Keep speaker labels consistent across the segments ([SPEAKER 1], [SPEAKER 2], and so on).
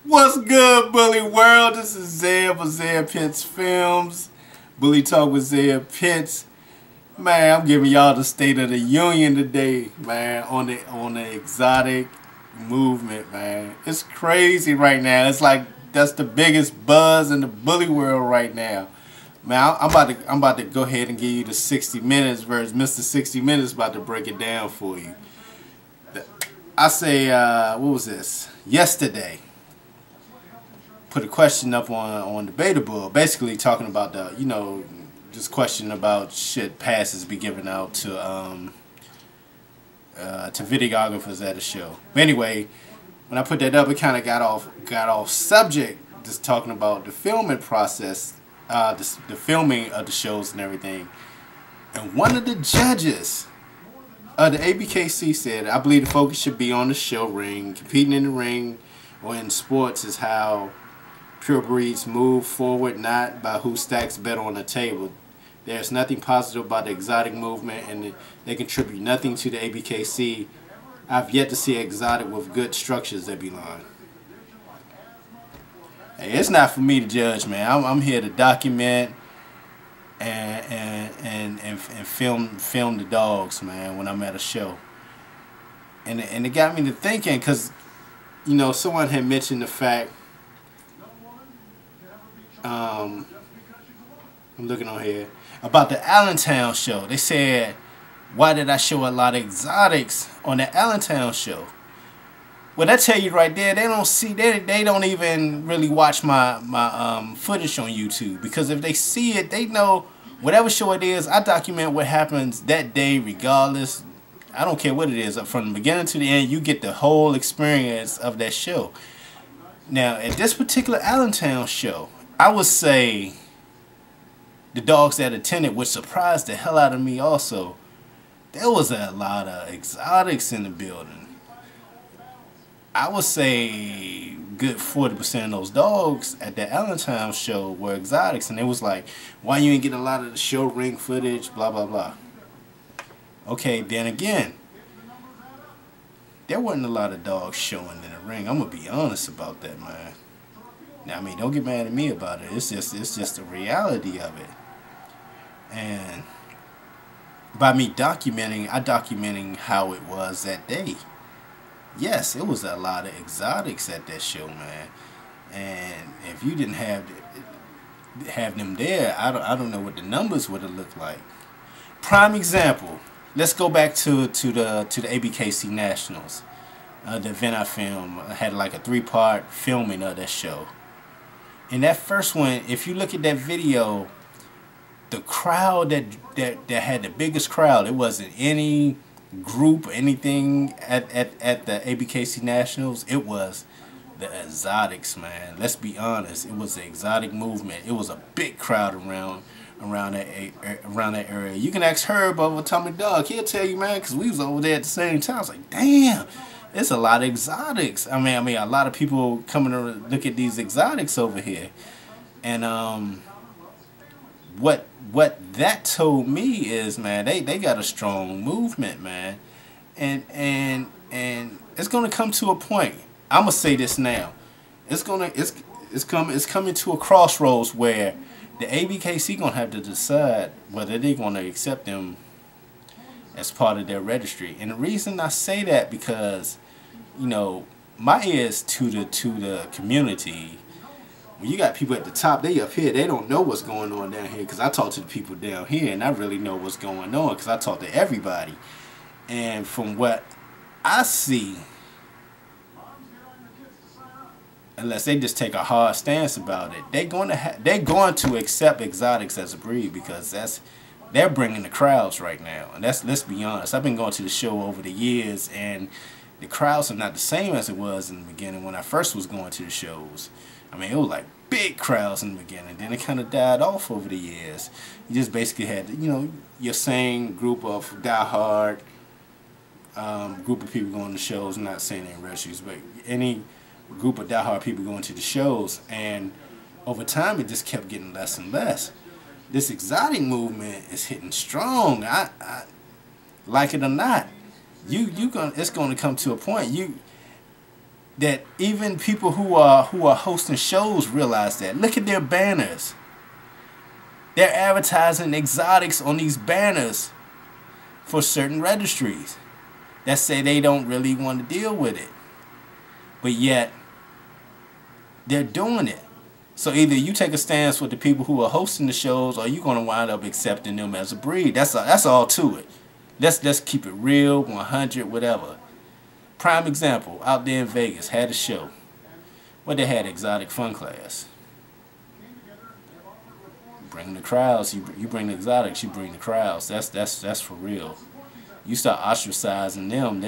[SPEAKER 1] What's good, Bully World? This is Zeb of Zeb Pits Films. Bully Talk with Zeb Pits. Man, I'm giving y'all the State of the Union today, man, on the exotic movement, man. It's crazy right now. It's like that's the biggest buzz in the bully world right now. Man, I'm about to go ahead and give you the 60 minutes versus Mr. 60 Minutes about to break it down for you. I say, what was this? Yesterday. Put a question up on Debatable, basically talking about the, just question about should passes be given out to videographers at a show. But anyway, when I put that up, it kind of got off subject, just talking about the filming process, the filming of the shows and everything. And one of the judges of the ABKC said, "I believe the focus should be on the show ring. Competing in the ring or in sports is how pure breeds move forward, not by who stacks better on the table. There's nothing positive about the exotic movement, and they contribute nothing to the ABKC. I've yet to see an exotic with good structures that belong." Hey, it's not for me to judge, man. I'm here to document and film the dogs, man, when I'm at a show. And it got me to thinking, because someone had mentioned the fact. I'm looking on here about the Allentown show. They said, why did I show a lot of exotics on the Allentown show? Well, that tell you right there, they don't even really watch my footage on YouTube, because if they see it, they know whatever show it is, I document what happens that day regardless. I don't care what it is. From the beginning to the end, you get the whole experience of that show. Now, at this particular Allentown show, I would say the dogs that attended, which surprised the hell out of me also, there was a lot of exotics in the building. I would say good 40% of those dogs at the Allentown show were exotics, and it was like, why you ain't get a lot of the show ring footage, blah, blah, blah. Okay, then again, there wasn't a lot of dogs showing in the ring. I'm going to be honest about that, man. Now, I mean, don't get mad at me about it. It's just the reality of it. And by me documenting, I documenting how it was that day. Yes, it was a lot of exotics at that show, man. And if you didn't have them there, I don't know what the numbers would have looked like. Prime example. Let's go back to the ABKC Nationals. The event I filmed, I had like a 3-part filming of that show. In that first one, if you look at that video, the crowd that had the biggest crowd, it wasn't any group or anything at the ABKC Nationals. It was the exotics, man. Let's be honest. It was the exotic movement. It was a big crowd around that area. You can ask Herb over Tommy Dog. He'll tell you, man, because we was over there at the same time. I was like, damn. It's a lot of exotics. I mean, a lot of people coming to look at these exotics over here, and what that told me is, man, they got a strong movement, man, and it's gonna come to a point. I'm gonna say this now. It's coming to a crossroads where the ABKC gonna have to decide whether they're gonna accept them as part of their registry. And the reason I say that, because my ears to the community. When you got people at the top, they up here, they don't know what's going on down here, because I talk to the people down here and I really know what's going on, because I talk to everybody. And from what I see, unless they just take a hard stance about it, they're going to accept exotics as a breed, because they're bringing the crowds right now. And let's be honest, I've been going to the show over the years, and the crowds are not the same as it was in the beginning when I first was going to the shows. I mean, it was like big crowds in the beginning. Then it kind of died off over the years. You just basically had, your same group of diehard group of people going to shows. I'm not saying any registries, but any group of diehard people going to the shows. And over time, it just kept getting less and less. This exotic movement is hitting strong. I like it or not. It's going to come to a point. that even people who are hosting shows realize that. Look at their banners. They're advertising exotics on these banners for certain registries that say they don't really want to deal with it. But yet, they're doing it. So either you take a stance with the people who are hosting the shows, or you're going to wind up accepting them as a breed. That's all to it. Let's keep it real, 100, whatever. Prime example, out there in Vegas, had a show where they had exotic fun class. Bring the crowds. You bring the exotics. You bring the crowds. That's for real. You start ostracizing them,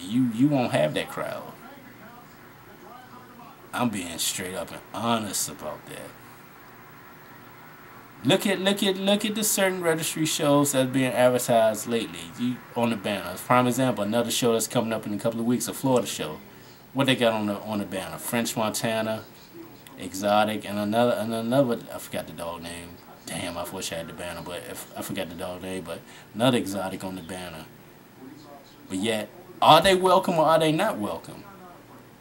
[SPEAKER 1] you won't have that crowd. I'm being straight up and honest about that. Look at the certain registry shows that's being advertised lately. On the banner. Prime example, another show that's coming up in a couple of weeks, a Florida show. What they got on the banner? French Montana, exotic, and another. I forgot the dog name. Damn, I wish I had the banner, but I forgot the dog name. But another exotic on the banner. But yet, are they welcome or are they not welcome?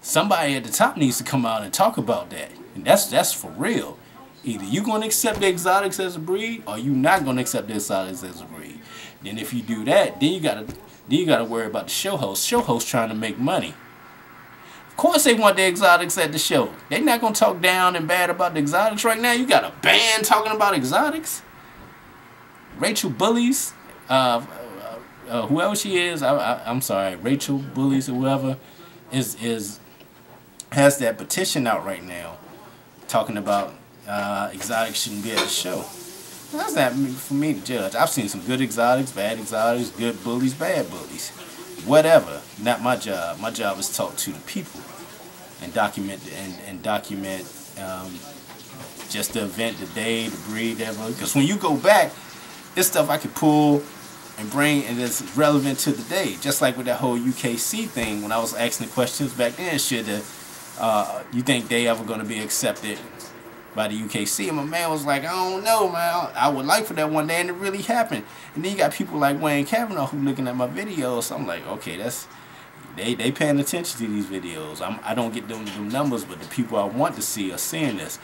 [SPEAKER 1] Somebody at the top needs to come out and talk about that. And that's for real. Either you're going to accept the exotics as a breed, or you're not going to accept the exotics as a breed. Then if you do that, then you gotta worry about the show host. Show host trying to make money. Of course they want the exotics at the show. They're not going to talk down and bad about the exotics right now. You got a band talking about exotics. Rachel Bullies, whoever she is, I'm sorry, Rachel Bullies or whoever, has that petition out right now talking about exotics shouldn't be at the show. That's not for me to judge. I've seen some good exotics, bad exotics, good bullies, bad bullies. Whatever. Not my job. My job is to talk to the people and document just the event, the day, the breed, whatever. Because when you go back, it's stuff I could pull and bring, and it's relevant to the day. Just like with that whole UKC thing, when I was asking the questions back then, you think they ever going to be accepted by the UKC? And my man was like, I don't know, man. I would like for that one day, and it really happened. And then you got people like Wayne Kavanaugh who looking at my videos. So I'm like, okay, they paying attention to these videos. I don't get them numbers, but the people I want to see are seeing this.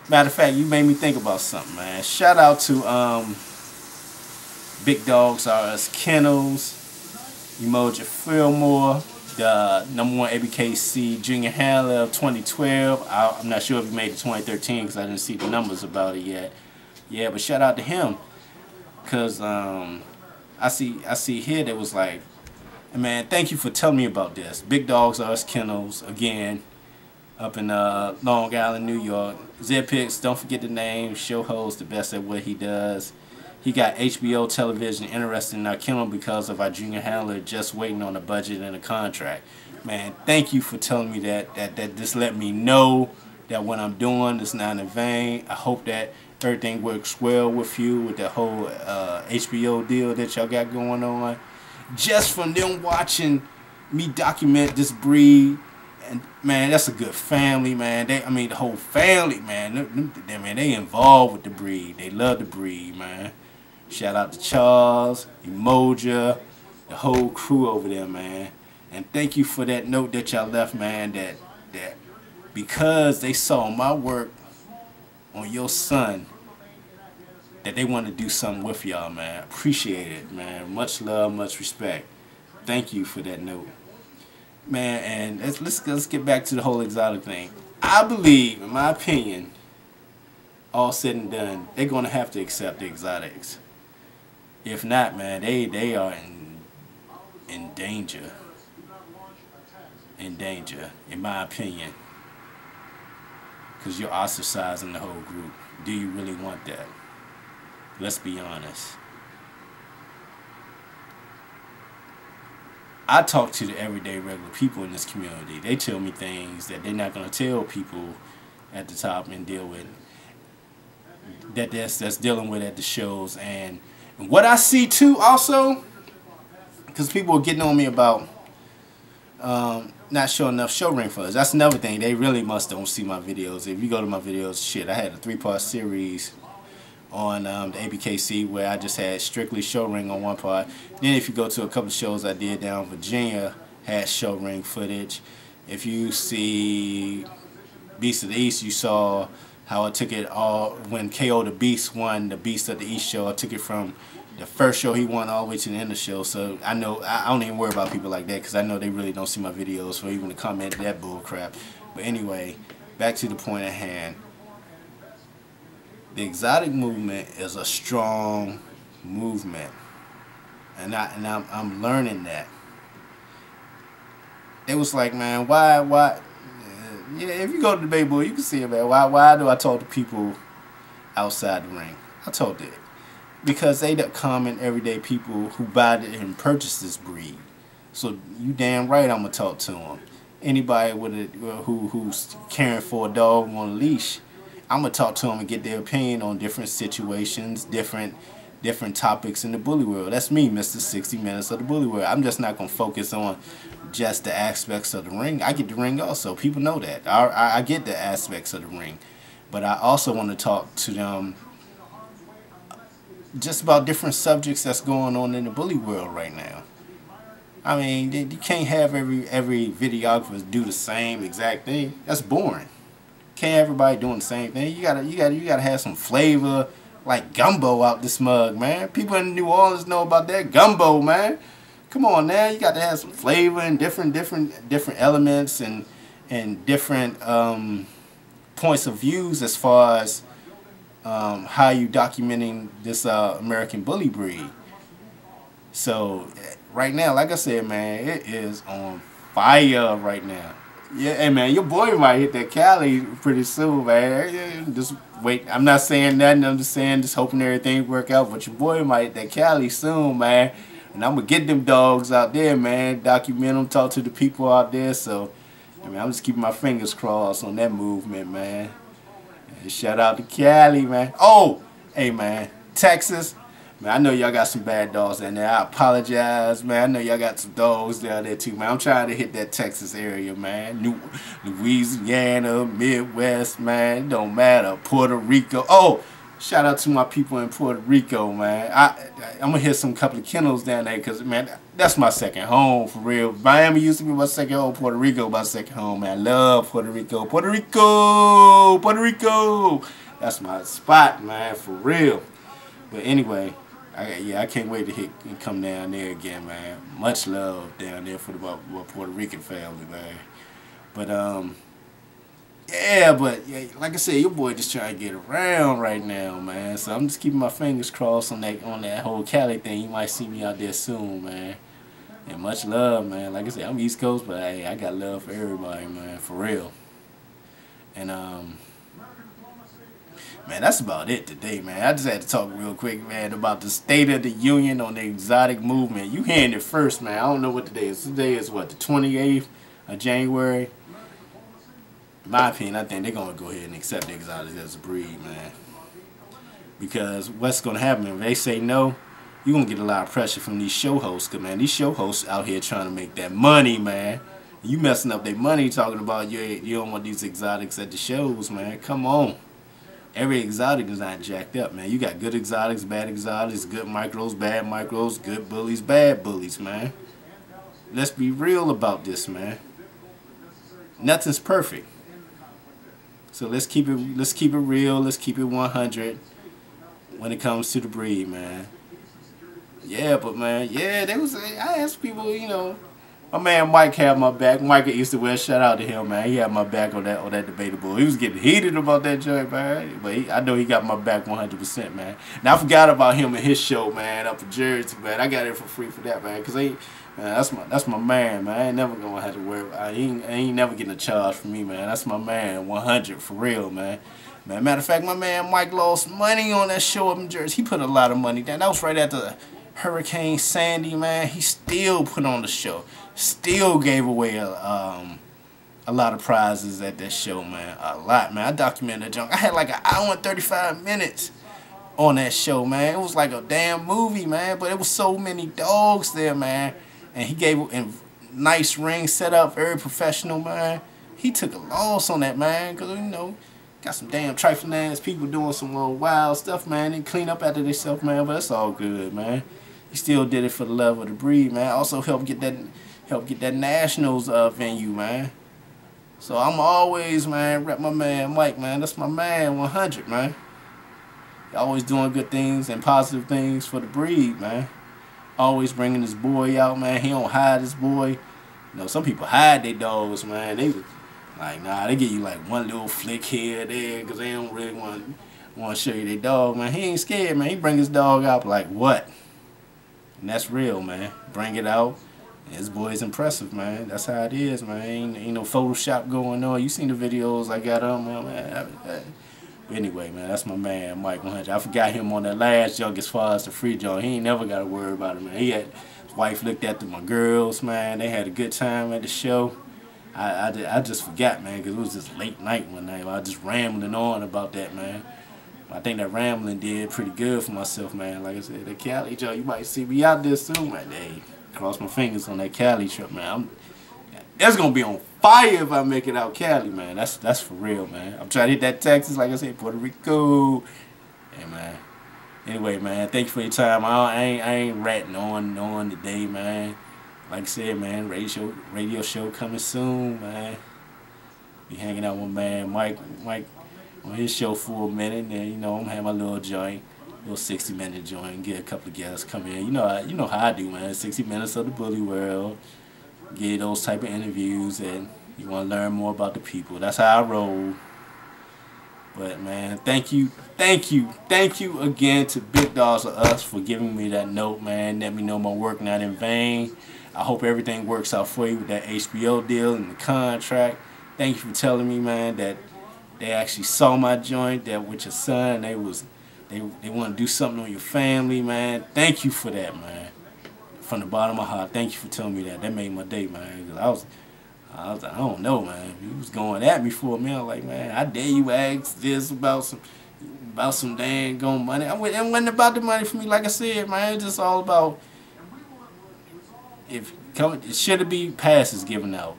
[SPEAKER 1] Matter of fact, you made me think about something, man. Shout out to Big Dogs R Us Kennels, Emoji Fillmore, the #1 ABKC Junior Handler of 2012. I'm not sure if he made it 2013 because I didn't see the numbers about it yet. Yeah, but shout out to him, because I see here that was like, man, thank you for telling me about this. Big Dogs R Us Kennels, again, up in Long Island, New York. Zeb Pits, don't forget the name, show host, the best at what he does. He got HBO television interested in our kennel because of our junior handler just waiting on a budget and a contract. Man, thank you for telling me that. That just let me know that what I'm doing is not in vain. I hope that everything works well with you with that whole HBO deal that y'all got going on. Just from them watching me document this breed, and man, that's a good family, man. The whole family, man. They involved with the breed. They love the breed, man. Shout out to Charles, Emoja, the whole crew over there, man. And thank you for that note that y'all left, man, that because they saw my work on your son, that they want to do something with y'all, man. Appreciate it, man. Much love, much respect. Thank you for that note. Man, and let's get back to the whole exotic thing. I believe, in my opinion, all said and done, they're going to have to accept the exotics. If not, man, they are in danger. In danger, in my opinion. Because you're ostracizing the whole group. Do you really want that? Let's be honest. I talk to the everyday regular people in this community. They tell me things that they're not going to tell people at the top and deal with. That's dealing with at the shows. And what I see too also, because people are getting on me about not showing enough show ring footage. That's another thing. They really must don't see my videos. If you go to my videos, shit, I had a 3-part series on the ABKC where I just had strictly show ring on one part. Then if you go to a couple of shows I did down in Virginia, had show ring footage. If you see Beast of the East, you saw how I took it all when KO the Beast won the Beast of the East show. I took it from the first show he won all the way to the end of the show. So I know I don't even worry about people like that because I know they really don't see my videos or even to comment that bull crap. But anyway, back to the point at hand. The exotic movement is a strong movement, and I'm learning that. It was like, man, why? Yeah, if you go to the Bay Bull, you can see it, man. Why do I talk to people outside the ring? I told it because they the common everyday people who buy it and purchase this breed. So you damn right I'm gonna talk to them. Anybody with who's caring for a dog on a leash, I'm gonna talk to them and get their opinion on different situations, different topics in the bully world. That's me, Mr. 60 Minutes of the Bully World. I'm just not gonna focus on just the aspects of the ring. I get the ring also. People know that. I get the aspects of the ring, but I also want to talk to them just about different subjects that's going on in the bully world right now. I mean, you can't have every videographer do the same exact thing. That's boring. Can't everybody doing the same thing. You gotta have some flavor, like gumbo out this mug, man. People in New Orleans know about that gumbo, man. Come on now, you got to have some flavor and different elements and different points of views as far as how you documenting this American bully breed. So right now, like I said, man, it is on fire right now. Yeah, hey man, your boy might hit that Cali pretty soon, man. Yeah, just wait. I'm not saying nothing. I'm just saying, just hoping everything work out. But your boy might hit that Cali soon, man. And I'm gonna get them dogs out there, man. Document them, talk to the people out there. So, I mean, I'm just keeping my fingers crossed on that movement, man. And shout out to Cali, man. Oh, hey, man, Texas. Man, I know y'all got some bad dogs down there. I apologize, man. I know y'all got some dogs down there too, man. I'm trying to hit that Texas area, man. Louisiana, Midwest, man. It don't matter. Puerto Rico. Oh, shout out to my people in Puerto Rico, man. I'm going to hit some couple of kennels down there because, man, that's my second home, for real. Miami used to be my second home. Puerto Rico, my second home, man. I love Puerto Rico. Puerto Rico! Puerto Rico! That's my spot, man, for real. But anyway, I can't wait to hit and come down there again, man. Much love down there for the Puerto Rican family, man. But, yeah, but yeah, like I said, your boy just trying to get around right now, man. So I'm just keeping my fingers crossed on that whole Cali thing. You might see me out there soon, man. And much love, man. Like I said, I'm East Coast, but hey, I got love for everybody, man, for real. And man, that's about it today, man. I just had to talk real quick, man, about the State of the Union on the exotic movement. You hearing it first, man. I don't know what today is. Today is what, the 28th of January? In my opinion, I think they're going to go ahead and accept the exotics as a breed, man. Because what's going to happen, if they say no, you're going to get a lot of pressure from these show hosts. Because, man, these show hosts out here trying to make that money, man. You messing up their money talking about you don't want these exotics at the shows, man. Come on. Every exotic is not jacked up, man. You got good exotics, bad exotics, good micros, bad micros, good bullies, bad bullies, man. Let's be real about this, man. Nothing's perfect. So let's keep it real, let's keep it 100 when it comes to the breed, man. Yeah, but man, yeah, I asked people, you know, my man Mike had my back. Mike at East and West, shout out to him, man. He had my back on that debatable. He was getting heated about that joint, man. But I know he got my back 100%, man. Now I forgot about him and his show, man, up in Jersey, man. I got it for free for that, man, because that's my man, man. I ain't never gonna have to worry. He ain't never getting a charge from me, man. That's my man, 100 for real, man. Matter of fact, my man Mike lost money on that show up in Jersey. He put a lot of money down. That was right after Hurricane Sandy, man. He still put on the show. Still gave away a lot of prizes at that show, man. A lot, man. I documented that junk. I had like an hour and 35 minutes on that show, man. It was like a damn movie, man. But it was so many dogs there, man. And he gave a nice ring set up, very professional, man. He took a loss on that, man, because, you know, got some damn trifling ass people doing some little wild stuff, man. They clean up after themselves, man, but it's all good, man. He still did it for the love of the breed, man. Also helped get that Nationals venue, man. So I'm always, man, rep my man Mike, man. That's my man, 100, man. He always doing good things and positive things for the breed, man. Always bringing his boy out, man. He don't hide his boy. You know, some people hide their dogs, man. They like, nah, they give you like one little flick here or there because they don't really want to show you their dog, man. He ain't scared, man. He bring his dog out like what? And that's real, man. Bring it out. His boy's impressive, man. That's how it is, man. Ain't no Photoshop going on. You seen the videos I got on, man. But anyway, man, that's my man, Mike 100. I forgot him on that last junk as far as the free junk. He ain't never got to worry about it, man. He had his wife looked after my girls, man. They had a good time at the show. I just forgot, man, because it was just late night one night. I was just rambling on about that, man. I think that rambling did pretty good for myself, man. Like I said, the Cali junk, you might see me out there soon, man. Hey, cross my fingers on that Cali trip, man. That's gonna be on fire if I make it out Cali, man. That's for real, man. I'm trying to hit that Texas, like I said, Puerto Rico. Hey, man. Anyway, man, thank you for your time. I ain't ratting on today, man. Like I said, man, radio show coming soon, man. Be hanging out with man Mike on his show for a minute, and you know I'm having my little joint, little 60-minute joint. Get a couple of guests come in. You know how I do, man. 60 minutes of the bully world. Get those type of interviews, and you want to learn more about the people. That's how I roll. But man, thank you again to Big Dogs of Us for giving me that note, man. Let me know my work not in vain. I hope everything works out for you with that HBO deal and the contract. Thank you for telling me, man, that they actually saw my joint, that with your son, they want to do something on your family, man. Thank you for that, man. From the bottom of my heart, thank you for telling me that. That made my day, man. Cause I don't know, man. He was going at me for a minute, like, man, I dare you ask this about some dang gone money. It wasn't about the money for me, like I said, man. It's just all about it should be passes given out.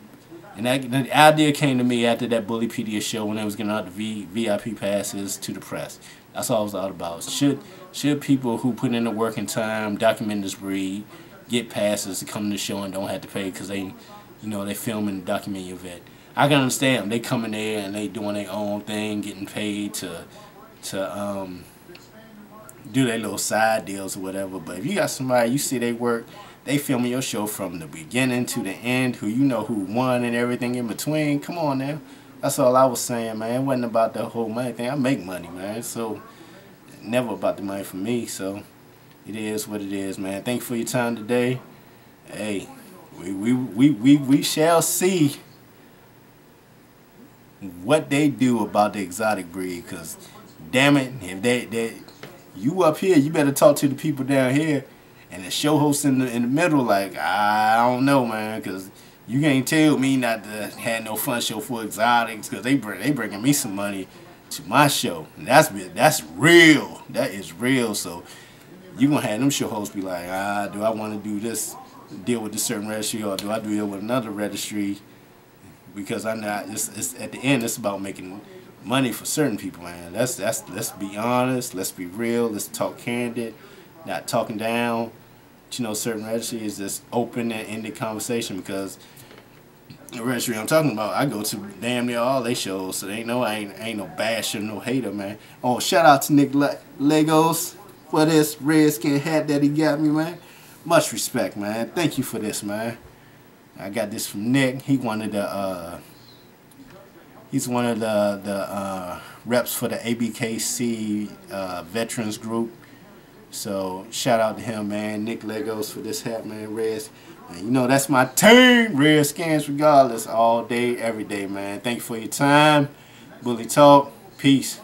[SPEAKER 1] And the idea came to me after that Bullypedia show when they was giving out the VIP passes to the press. That's all it was all about. Should people who put in the work and time, document this breed, get passes to come to the show and don't have to pay because they filming and document your vet. I can understand them. They come in there and they doing their own thing, getting paid to do their little side deals or whatever. But if you got somebody, you see they work, they filming your show from the beginning to the end, who won and everything in between. Come on now. That's all I was saying, man. It wasn't about the whole money thing. I make money, man. So never about the money for me. So it is what it is, man. Thank you for your time today. Hey, we shall see what they do about the exotic breed. Cause damn it, if you up here, you better talk to the people down here. And the show host in the middle, like, I don't know, man, because you can't tell me not to have no fun show for exotics, because they bringing me some money to my show. And that's real. That is real. So you going to have them show hosts be like, do I want to do this, deal with this certain registry, or do I deal with another registry? Because I'm not, it's at the end, it's about making money for certain people, man. Let's be honest. Let's be real. Let's talk candid, not talking down. Certain registry is just open and ended conversation, because the registry I'm talking about, I go to damn near all they shows, so ain't no basher, no hater, man. Oh, shout out to Nick Legos for this redskin hat that he got me, man. Much respect, man. Thank you for this, man. I got this from Nick. He's one of the reps for the ABKC veterans group. So shout out to him, man. Nick Legos for this hat, man. Reds, and that's my team. Redskins regardless, all day, every day, man. Thank you for your time. Bully Talk. Peace.